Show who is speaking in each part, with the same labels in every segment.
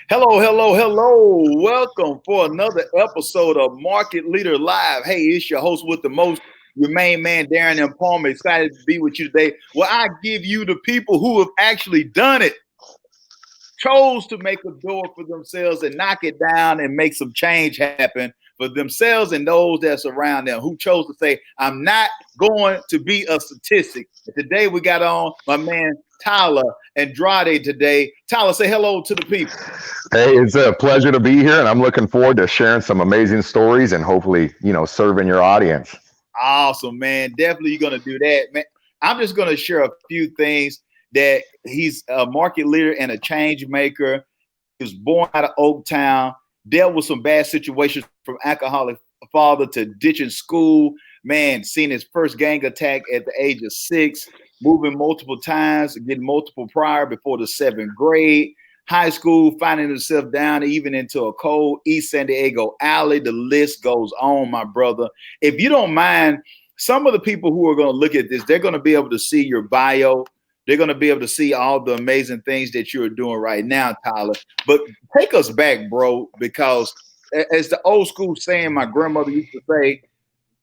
Speaker 1: Hello, hello, hello. Welcome for another episode of Market Leader Live. Hey, it's your host with the most, your main man, Darren and Palmer. Excited to be with you today. Well, I give you the people who have actually done it, chose to make a door for themselves and knock it down and make some change happen for themselves and those that surround them, who chose to say, I'm not going to be a statistic. And today we got on my man Tyler Andrade today. Tyler, say hello to the people.
Speaker 2: Hey, it's a pleasure to be here, and I'm looking forward to sharing some amazing stories and hopefully, serving your audience.
Speaker 1: Awesome, man. Definitely you're going to do that, man. I'm just going to share a few things that he's a market leader and a change maker. He was born out of Oaktown, dealt with some bad situations from alcoholic father to ditching school. Man, seen his first gang attack at the age of 6, moving multiple times, getting multiple prior before the 7th grade. High school, finding himself down even into a cold East San Diego alley. The list goes on, my brother. If you don't mind, some of the people who are going to look at this, they're going to be able to see your bio. They're going to be able to see all the amazing things that you're doing right now, Tyler. But take us back, bro, because as the old school saying my grandmother used to say,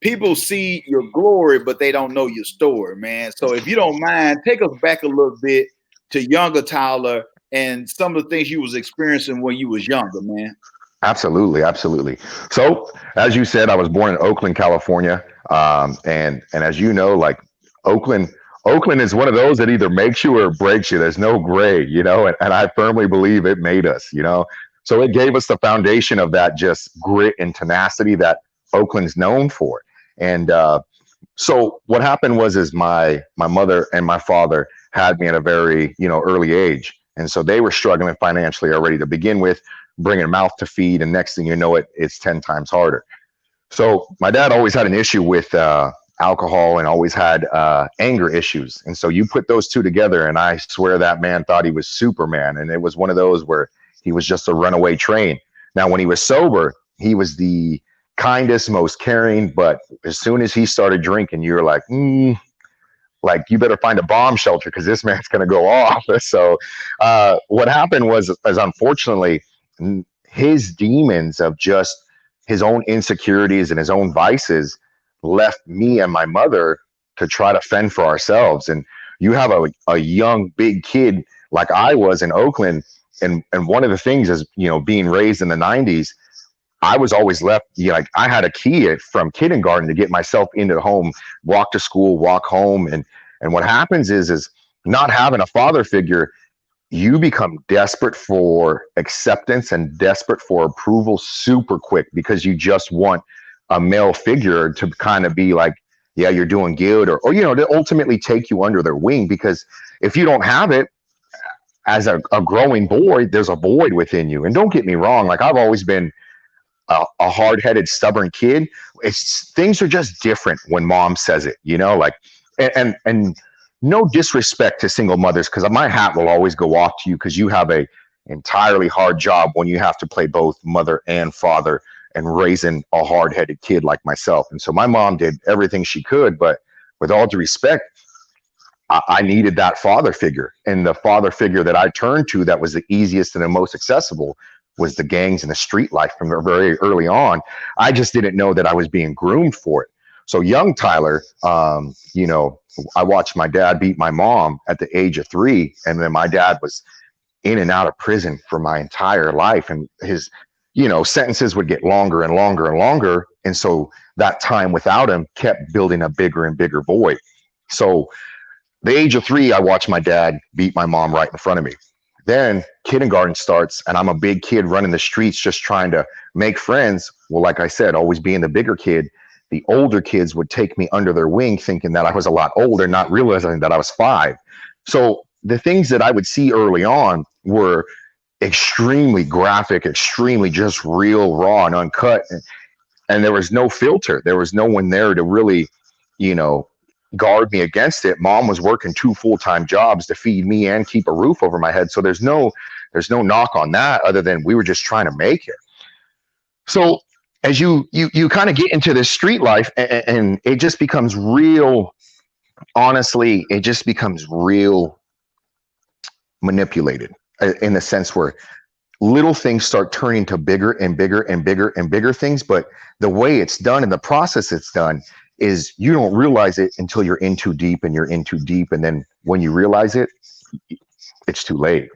Speaker 1: people see your glory, but they don't know your story, man. So if you don't mind, take us back a little bit to younger Tyler and some of the things you was experiencing when you was younger, man.
Speaker 2: Absolutely, absolutely. So, as you said, I was born in Oakland, California, and as you know, like Oakland, Oakland is one of those that either makes you or breaks you. There's no gray, and I firmly believe it made us. So it gave us the foundation of that just grit and tenacity that Oakland's known for. And so what happened was is my mother and my father had me at a very early age, and so they were struggling financially already to begin with, bringing a mouth to feed, and next thing you know, it's 10 times harder. So my dad always had an issue with alcohol and always had anger issues, and so you put those two together, and I swear that man thought he was Superman, and it was one of those where he was just a runaway train. Now, when he was sober, he was the kindest, most caring, but as soon as he started drinking, you're like you better find a bomb shelter because this man's going to go off. So what happened was, as unfortunately, his demons of just his own insecurities and his own vices left me and my mother to try to fend for ourselves. And you have a young, big kid like I was in Oakland. And one of the things is, being raised in the 90s, I was always left, like I had a key from kindergarten to get myself into the home, walk to school, walk home. And what happens is not having a father figure, you become desperate for acceptance and desperate for approval super quick because you just want a male figure to kind of be like, yeah, you're doing good, or to ultimately take you under their wing. Because if you don't have it as a growing boy, there's a void within you. And don't get me wrong, like I've always been a hard-headed, stubborn kid. It's things are just different when mom says it, like, and no disrespect to single mothers, because my hat will always go off to you because you have a entirely hard job when you have to play both mother and father and raising a hard-headed kid like myself. And so my mom did everything she could, but with all due respect, I needed that father figure. And the father figure that I turned to that was the easiest and the most accessible was the gangs and the street life from very early on. I just didn't know that I was being groomed for it. So young Tyler, I watched my dad beat my mom at the age of 3. And then my dad was in and out of prison for my entire life. And his, sentences would get longer and longer and longer. And so that time without him kept building a bigger and bigger void. So the age of 3, I watched my dad beat my mom right in front of me. Then kindergarten starts, and I'm a big kid running the streets just trying to make friends. Well, like I said, always being the bigger kid, the older kids would take me under their wing thinking that I was a lot older, not realizing that I was 5. So the things that I would see early on were extremely graphic, extremely just real, raw, and uncut. And there was no filter. There was no one there to really, guard me against it. Mom was working 2 full-time jobs to feed me and keep a roof over my head. So there's no knock on that other than we were just trying to make it. So as you kind of get into this street life and it just becomes real, honestly, it just becomes real manipulated in the sense where little things start turning to bigger and bigger and bigger and bigger things. But the way it's done and the process it's done is you don't realize it until you're in too deep and you're in too deep. And then when you realize it, it's too late.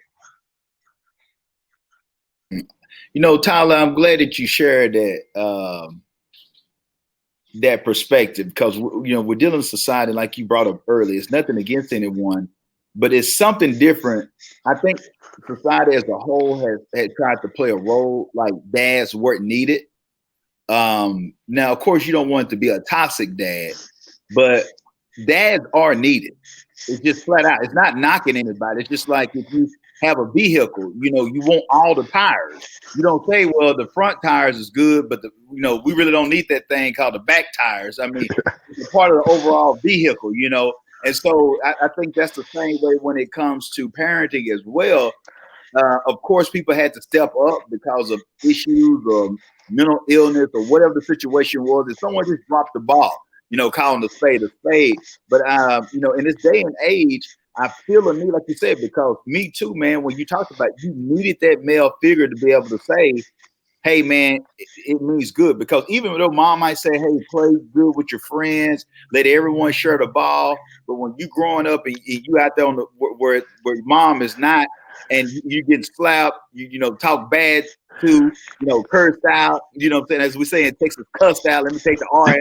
Speaker 1: Tyler, I'm glad that you shared that perspective, because we're dealing with society like you brought up earlier. It's nothing against anyone, but it's something different. I think society as a whole has tried to play a role like dads weren't needed. Now, of course, you don't want it to be a toxic dad, but dads are needed. It's just flat out. It's not knocking anybody. It's just like if you have a vehicle, you want all the tires. You don't say, well, the front tires is good, but we really don't need that thing called the back tires. I mean, it's a part of the overall vehicle, And so I think that's the same way when it comes to parenting as well. Of course, people had to step up because of issues or mental illness or whatever the situation was. If someone just dropped the ball, calling the spade a spade. But, in this day and age, I feel a need, like you said, because me too, man, when you talked about you needed that male figure to be able to say, hey, man, it means good. Because even though mom might say, hey, play good with your friends, let everyone share the ball. But when you growing up and you out there where mom is not, and you get slapped, you talk bad to, cursed out, what I'm saying? As we say in Texas, cussed out. Let me take the R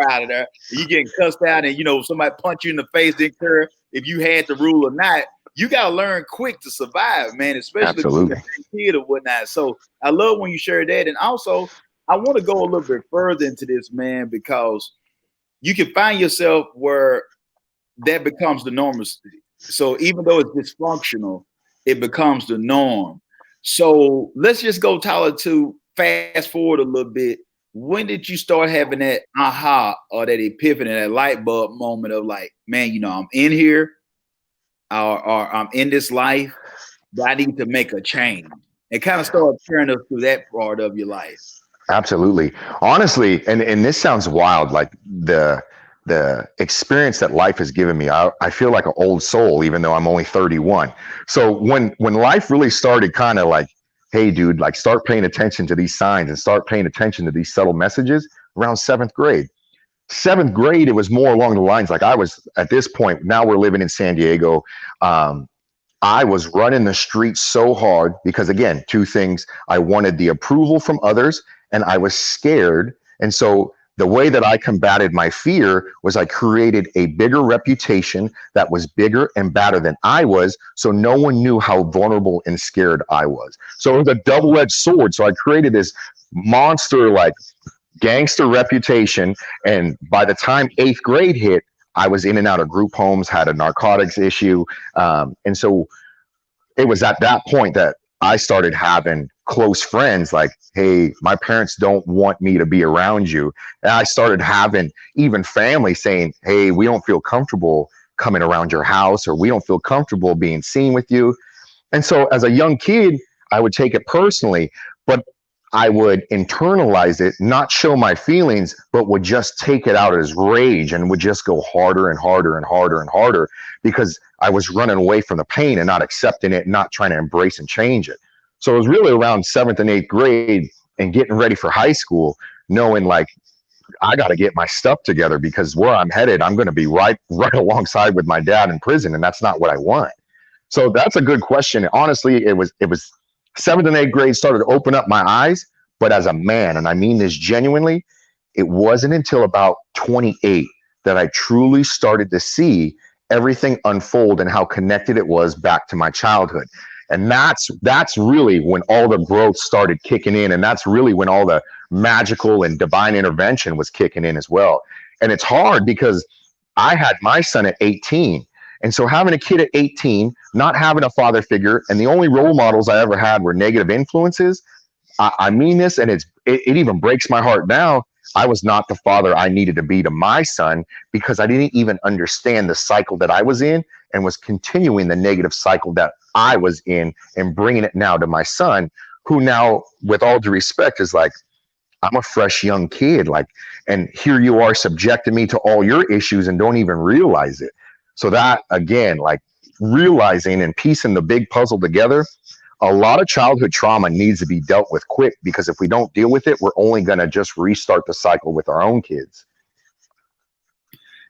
Speaker 1: out of there. You getting cussed out and, somebody punch you in the face, didn't care if you had the rule or not. You got to learn quick to survive, man, especially if you're a kid or whatnot. So I love when you share that. And also, I want to go a little bit further into this, man, because you can find yourself where that becomes the normalcy. So even though it's dysfunctional, it becomes the norm. So let's just go, Tyler, to fast forward a little bit. When did you start having that aha or that epiphany, that light bulb moment of like, man, I'm in here or I'm in this life, but I need to make a change, and kind of start carrying us through that part of your life?
Speaker 2: Absolutely. Honestly, and this sounds wild, like the experience that life has given me, I feel like an old soul, even though I'm only 31. So when life really started kind of like, hey, dude, like start paying attention to these signs and start paying attention to these subtle messages around seventh grade. Seventh grade, it was more along the lines like I was at this point. Now we're living in San Diego. I was running the streets so hard because, again, two things. I wanted the approval from others and I was scared. And so the way that I combated my fear was I created a bigger reputation that was bigger and badder than I was. So no one knew how vulnerable and scared I was. So it was a double-edged sword. So I created this monster, like gangster reputation. And by the time eighth grade hit, I was in and out of group homes, had a narcotics issue. And so it was at that point that I started having close friends like, hey, my parents don't want me to be around you. And I started having even family saying, hey, we don't feel comfortable coming around your house, or we don't feel comfortable being seen with you. And so as a young kid, I would take it personally, but I would internalize it, not show my feelings, but would just take it out as rage and would just go harder and harder and harder and harder because I was running away from the pain and not accepting it, not trying to embrace and change it. So it was really around seventh and eighth grade and getting ready for high school, knowing like, I got to get my stuff together because where I'm headed, I'm going to be right alongside with my dad in prison. And that's not what I want. So that's a good question. Honestly, it was seventh and eighth grade started to open up my eyes, but as a man, and I mean this genuinely, it wasn't until about 28 that I truly started to see everything unfold and how connected it was back to my childhood. And that's really when all the growth started kicking in. And that's really when all the magical and divine intervention was kicking in as well. And it's hard because I had my son at 18. And so having a kid at 18, not having a father figure, and the only role models I ever had were negative influences. I mean this, and it even breaks my heart now. I was not the father I needed to be to my son because I didn't even understand the cycle that I was in and was continuing the negative cycle that I was in and bringing it now to my son, who now, with all due respect, is like, I'm a fresh young kid. Like, and here you are subjecting me to all your issues and don't even realize it. So that, again, like realizing and piecing the big puzzle together, a lot of childhood trauma needs to be dealt with quick, because if we don't deal with it, we're only going to just restart the cycle with our own kids.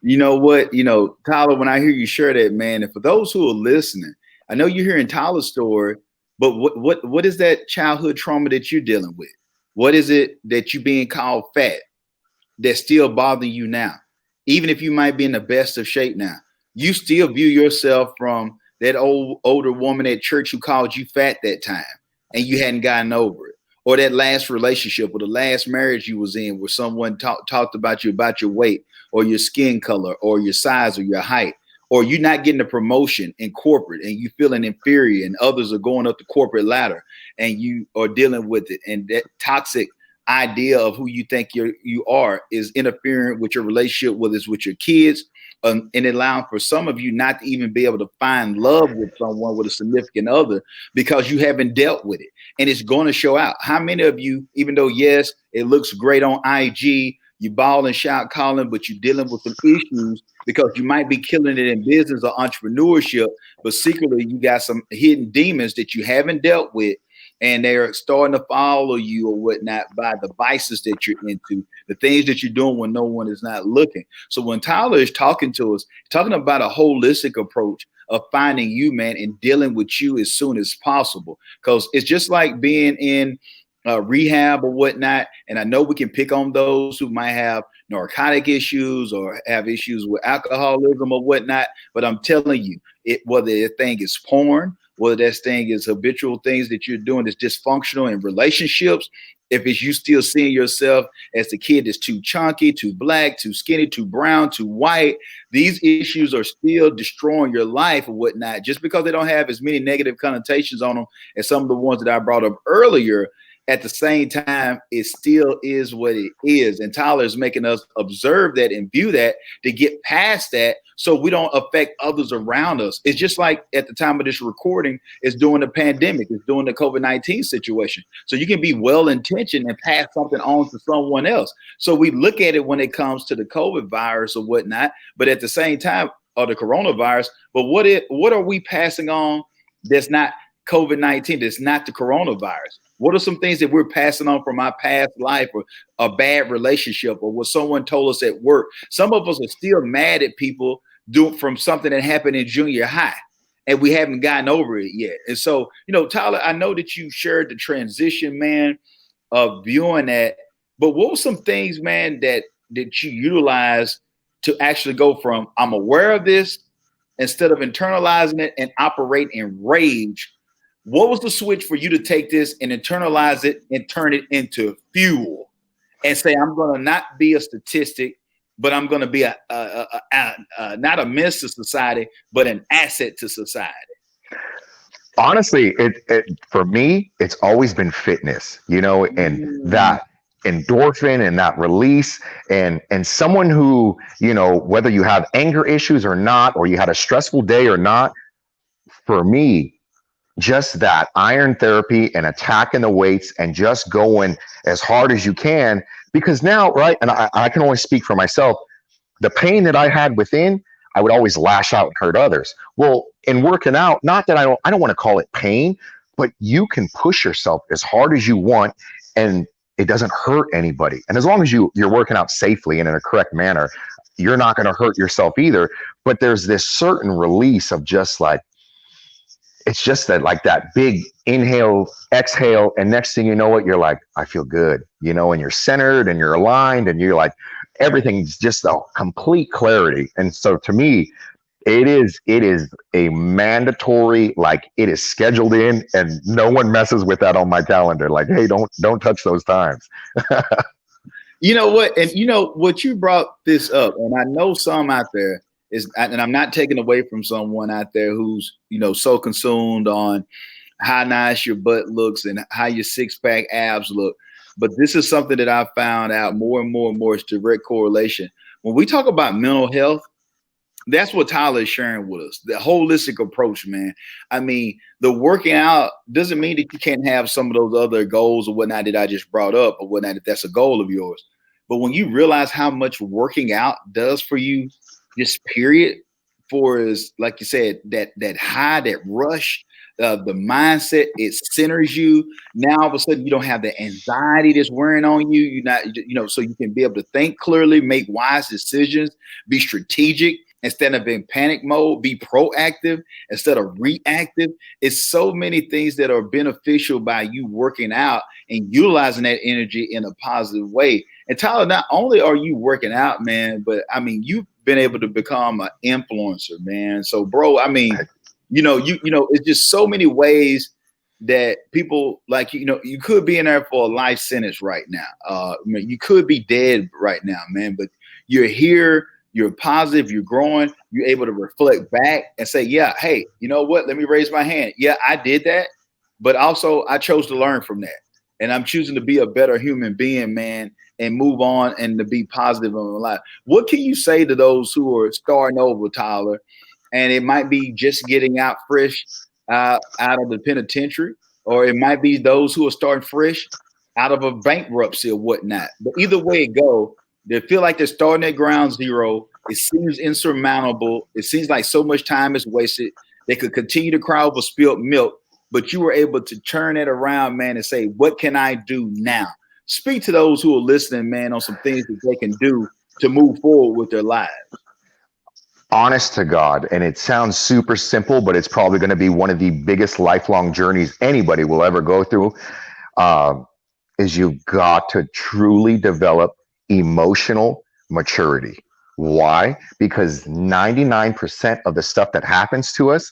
Speaker 1: You know what? You know, Tyler, when I hear you share that, man, and for those who are listening, I know you're hearing Tyler's story, but what is that childhood trauma that you're dealing with? What is it that you being called fat that's still bothering you now? Even if you might be in the best of shape now, you still view yourself from that older woman at church who called you fat that time and you hadn't gotten over it. Or that last relationship or the last marriage you was in where someone talked about you, about your weight or your skin color or your size or your height, or you not getting a promotion in corporate and you feeling inferior and others are going up the corporate ladder and you are dealing with it. And that toxic idea of who you think you are is interfering with your relationship, whether it's with your kids, and allowing for some of you not to even be able to find love with someone, with a significant other, because you haven't dealt with it. And it's going to show out. How many of you, even though, yes, it looks great on IG, you ball and shout calling, but you're dealing with some issues because you might be killing it in business or entrepreneurship, but secretly you got some hidden demons that you haven't dealt with, and they're starting to follow you or whatnot by the vices that you're into, the things that you're doing when no one is not looking. So when Tyler is talking to us, talking about a holistic approach of finding you, man, and dealing with you as soon as possible, because it's just like being in rehab or whatnot. And I know we can pick on those who might have narcotic issues or have issues with alcoholism or whatnot. But I'm telling you, whether that thing is porn, whether that thing is habitual things that you're doing that's dysfunctional in relationships, if it's you still seeing yourself as the kid that's too chunky, too black, too skinny, too brown, too white, these issues are still destroying your life or whatnot, just because they don't have as many negative connotations on them as some of the ones that I brought up earlier. At the same time, it still is what it is. And Tyler is making us observe that and view that to get past that so we don't affect others around us. It's just like at the time of this recording, it's during the pandemic, it's during the COVID-19 situation. So you can be well-intentioned and pass something on to someone else. So we look at it when it comes to the COVID virus or whatnot, but at the same time, or the coronavirus, but what are we passing on that's not COVID-19, that's not the coronavirus? What are some things that we're passing on from our past life or a bad relationship or what someone told us at work? Some of us are still mad at people from something that happened in junior high and we haven't gotten over it yet. And so, you know, Tyler, I know that you shared the transition, man, of viewing that, but what were some things, man, that you utilized to actually go from I'm aware of this instead of internalizing it and operate in rage? What was the switch for you to take this and internalize it and turn it into fuel and say, I'm going to not be a statistic, but I'm going to be not a menace to society, but an asset to society?
Speaker 2: Honestly, for me, it's always been fitness, you know, and that endorphin and that release, and someone who, you know, whether you have anger issues or not, or you had a stressful day or not, for me, just that iron therapy and attacking the weights and just going as hard as you can. Because now, right, and I can only speak for myself, the pain that I had within, I would always lash out and hurt others. Well, in working out, not that I don't want to call it pain, but you can push yourself as hard as you want and it doesn't hurt anybody. And as long as you're working out safely and in a correct manner, you're not going to hurt yourself either. But there's this certain release of just like, it's just that, like that big inhale, exhale, and next thing you know what, you're like, I feel good, you know, and you're centered and you're aligned and you're like, everything's just a complete clarity. And so to me, it is a mandatory, like it is scheduled in and no one messes with that on my calendar. Like, hey, don't touch those times.
Speaker 1: You know what? And you know what, you brought this up, and I know some out there and I'm not taking away from someone out there who's, you know, so consumed on how nice your butt looks and how your six-pack abs look. But this is something that I found out more and more and more is direct correlation. When we talk about mental health, that's what Tyler is sharing with us, the holistic approach, man. I mean, the working out doesn't mean that you can't have some of those other goals or whatnot that I just brought up or whatnot, if that's a goal of yours. But when you realize how much working out does for you, just period, for is, like you said, that high, that rush, the mindset, it centers you. Now all of a sudden you don't have the anxiety that's wearing on you. You're not, so you can be able to think clearly, make wise decisions, be strategic instead of in panic mode, be proactive instead of reactive. It's so many things that are beneficial by you working out and utilizing that energy in a positive way. And Tyler, not only are you working out, man, but I mean, you've been able to become an influencer, man. So, bro, I mean, it's just so many ways that people like, you could be in there for a life sentence right now. You could be dead right now, man, but you're here, you're positive, you're growing, you're able to reflect back and say, yeah, hey, you know what? Let me raise my hand. Yeah, I did that, but also I chose to learn from that. And I'm choosing to be a better human being, man, and move on and to be positive in my life. What can you say to those who are starting over, Tyler, and it might be just getting out fresh out of the penitentiary, or it might be those who are starting fresh out of a bankruptcy or whatnot. But either way it go, they feel like they're starting at ground zero. It seems insurmountable. It seems like so much time is wasted. They could continue to cry over spilled milk, but you were able to turn it around, man, and say, what can I do now? Speak to those who are listening, man, on some things that they can do to move forward with their lives.
Speaker 2: Honest to God, and it sounds super simple, but it's probably going to be one of the biggest lifelong journeys anybody will ever go through, is you've got to truly develop emotional maturity. Why? Because 99% of the stuff that happens to us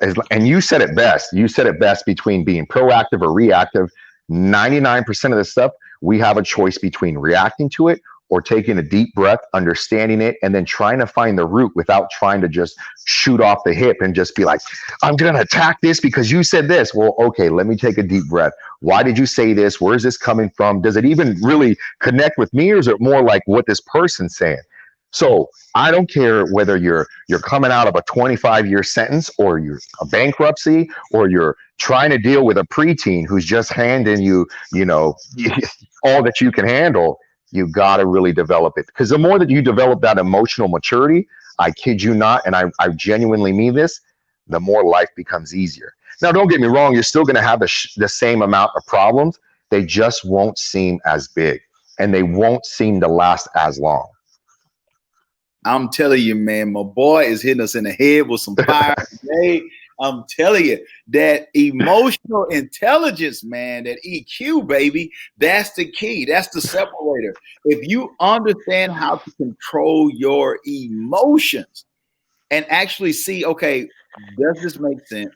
Speaker 2: is, and you said it best between being proactive or reactive. 99% of the stuff, we have a choice between reacting to it or taking a deep breath, understanding it, and then trying to find the root without trying to just shoot off the hip and just be like, I'm going to attack this because you said this. Well, okay, let me take a deep breath. Why did you say this? Where is this coming from? Does it even really connect with me, or is it more like what this person's saying? So I don't care whether you're coming out of a 25-year sentence, or you're a bankruptcy, or you're trying to deal with a preteen who's just handing you, all that you can handle. You got to really develop it, because the more that you develop that emotional maturity, I kid you not, and I genuinely mean this, the more life becomes easier. Now, don't get me wrong, you're still going to have the same amount of problems. They just won't seem as big, and they won't seem to last as long.
Speaker 1: I'm telling you, man, my boy is hitting us in the head with some fire today. I'm telling you, that emotional intelligence, man, that EQ, baby, that's the key. That's the separator. If you understand how to control your emotions and actually see, okay, does this make sense?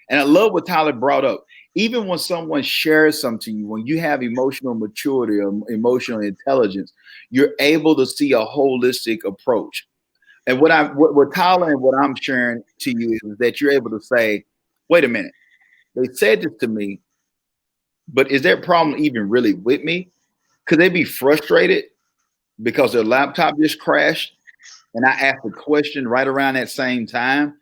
Speaker 1: And I love what Tyler brought up. Even when someone shares something to you, when you have emotional maturity or emotional intelligence, you're able to see a holistic approach. And what Tyler and what I'm sharing to you is that you're able to say, wait a minute, they said this to me, but is their problem even really with me? Could they be frustrated because their laptop just crashed and I asked a question right around that same time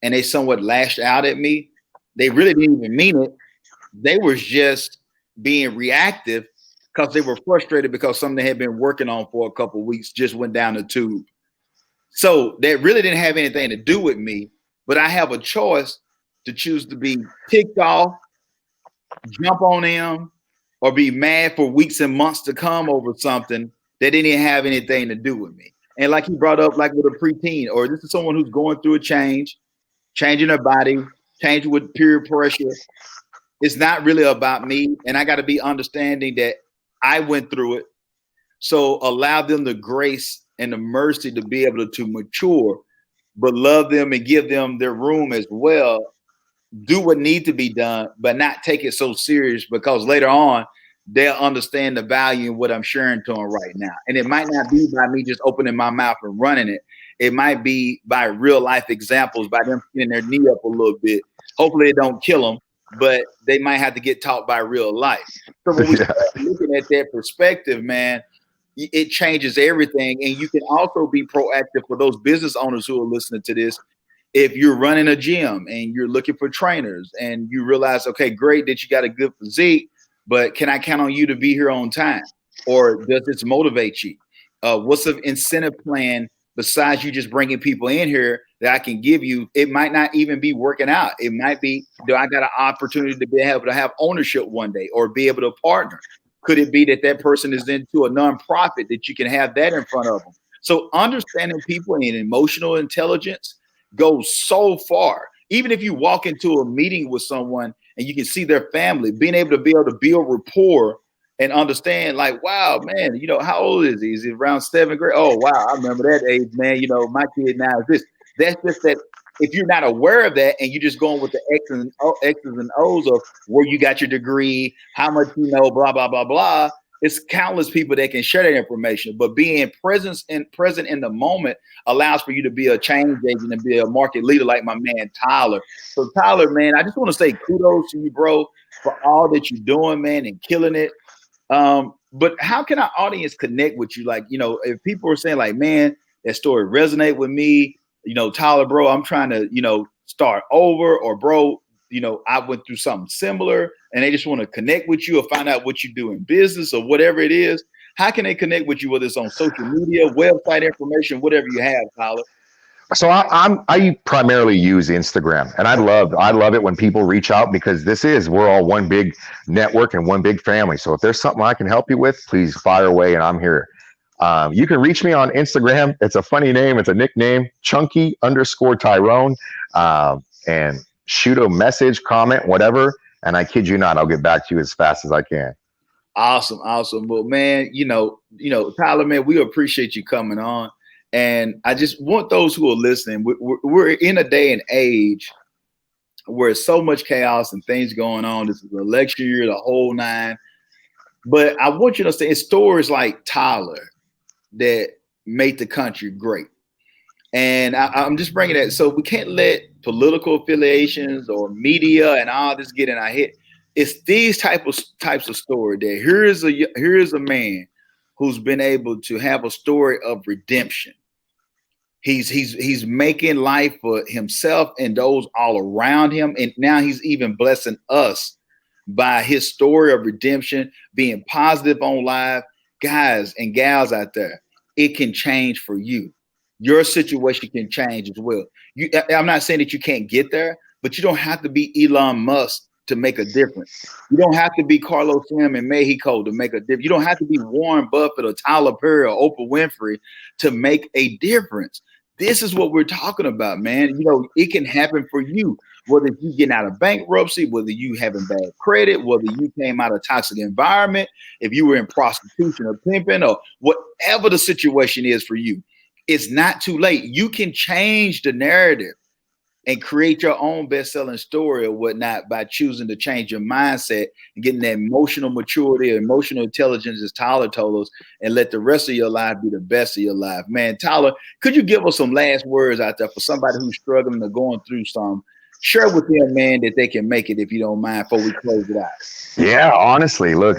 Speaker 1: and they somewhat lashed out at me? They really didn't even mean it. They were just being reactive because they were frustrated because something they had been working on for a couple of weeks just went down the tube. So that really didn't have anything to do with me, but I have a choice to choose to be ticked off, jump on them, or be mad for weeks and months to come over something that didn't have anything to do with me. And like he brought up, like with a preteen, or this is someone who's going through a change, changing their body, changing with peer pressure. It's not really about me. And I got to be understanding that I went through it. So allow them the grace and the mercy to be able to mature, but love them and give them their room as well. Do what needs to be done, but not take it so serious, because later on they'll understand the value in what I'm sharing to them right now. And it might not be by me just opening my mouth and running it. It might be by real life examples, by them getting their knee up a little bit. Hopefully it don't kill them, but they might have to get taught by real life. So when we start looking at that perspective, man, it changes everything. And you can also be proactive for those business owners who are listening to this. If you're running a gym and you're looking for trainers and you realize, okay, great that you got a good physique, but can I count on you to be here on time? Or does this motivate you? What's the incentive plan besides you just bringing people in here that I can give you. It might not even be working out. It might be, do I got an opportunity to be able to have ownership one day or be able to partner? Could it be that that person is into a nonprofit that you can have that in front of them? So understanding people and emotional intelligence goes so far. Even if you walk into a meeting with someone and you can see their family, being able to build rapport and understand, like, wow, man, you know, how old is he? Is he around 7th grade? Oh, wow, I remember that age, man. You know, my kid now is this. That's just that. If you're not aware of that and you're just going with the X's and O's of where you got your degree, how much you know, blah, blah, blah, blah, it's countless people that can share that information. But being present in the moment allows for you to be a change agent and be a market leader like my man Tyler. So Tyler, man, I just want to say kudos to you, bro, for all that you're doing, man, and killing it. But how can our audience connect with you? Like, you know, if people are saying like, man, that story resonate with me, you know, Tyler, bro, I'm trying to, you know, start over, or bro, you know, I went through something similar and they just want to connect with you or find out what you do in business or whatever it is. How can they connect with you, whether it's on social media, website information, whatever you have, Tyler?
Speaker 2: So I primarily use Instagram, and I love it when people reach out, because we're all one big network and one big family. So if there's something I can help you with, please fire away, and I'm here. You can reach me on Instagram. It's a funny name. It's a nickname, Chunky_Tyrone, and shoot a message, comment, whatever. And I kid you not, I'll get back to you as fast as I can.
Speaker 1: Awesome. Well, man, you know, Tyler, man, we appreciate you coming on. And I just want those who are listening, we're in a day and age where it's so much chaos and things going on. This is the election year, the whole nine. But I want you to say it's stories like Tyler that made the country great. And I'm just bringing that. So we can't let political affiliations or media and all this get in our head. It's these types of story that here's a man who's been able to have a story of redemption. He's making life for himself and those all around him. And now he's even blessing us by his story of redemption, being positive on live. Guys and gals out there, it can change for you. Your situation can change as well. I'm not saying that you can't get there, but you don't have to be Elon Musk to make a difference. You don't have to be Carlos Slim in Mexico to make a difference. You don't have to be Warren Buffett or Tyler Perry or Oprah Winfrey to make a difference. This is what we're talking about, man. You know, it can happen for you, whether you getting out of bankruptcy, whether you having bad credit, whether you came out of a toxic environment, if you were in prostitution or pimping, or whatever the situation is for you. It's not too late. You can change the narrative and create your own best-selling story or whatnot by choosing to change your mindset and getting that emotional maturity, emotional intelligence, as Tyler told us, and let the rest of your life be the best of your life. Man, Tyler, could you give us some last words out there for somebody who's struggling or going through some? Share with them, man, that they can make it, if you don't mind, before we close it out.
Speaker 2: Yeah, honestly, look,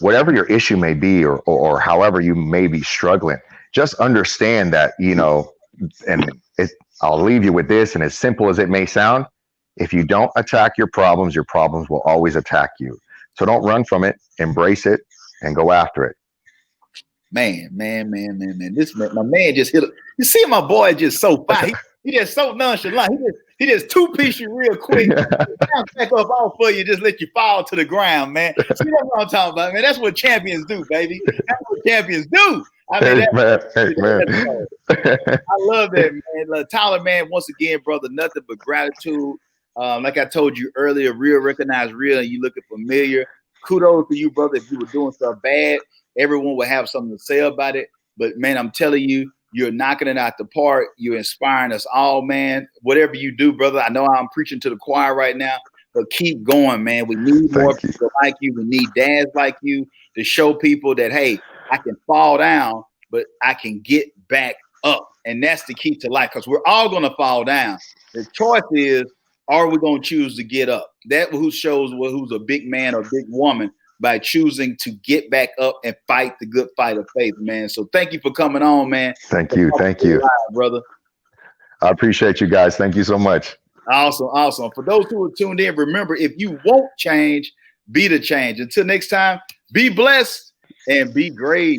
Speaker 2: whatever your issue may be, or however you may be struggling, just understand that, you know, and I'll leave you with this, and as simple as it may sound, if you don't attack your problems will always attack you. So don't run from it, embrace it, and go after it.
Speaker 1: Man. This man, my man just hit. You see, my boy just so fine. He just so nonchalant. He just two-piece you real quick. Back up off for you, just let you fall to the ground, man. See, that's what I'm talking about, man. That's what champions do, baby. That's what champions do. I mean, man. I love that, man. Tyler, man, once again, brother, nothing but gratitude. Like I told you earlier, real recognize real, and you looking familiar. Kudos to you, brother. If you were doing stuff bad, everyone would have something to say about it. But man, I'm telling you, you're knocking it out the park. You're inspiring us all, man. Whatever you do, brother, I know I'm preaching to the choir right now, but keep going, man. We need more people like you. We need dads like you to show people that, hey, I can fall down, but I can get back up. And that's the key to life, because we're all going to fall down. The choice is, are we going to choose to get up? That who shows who's a big man or big woman, by choosing to get back up and fight the good fight of faith, man. So thank you for coming on, man.
Speaker 2: Thank you,
Speaker 1: live, brother.
Speaker 2: I appreciate you guys. Thank you so much.
Speaker 1: Awesome. For those who are tuned in, remember, if you won't change, be the change. Until next time, be blessed and be great.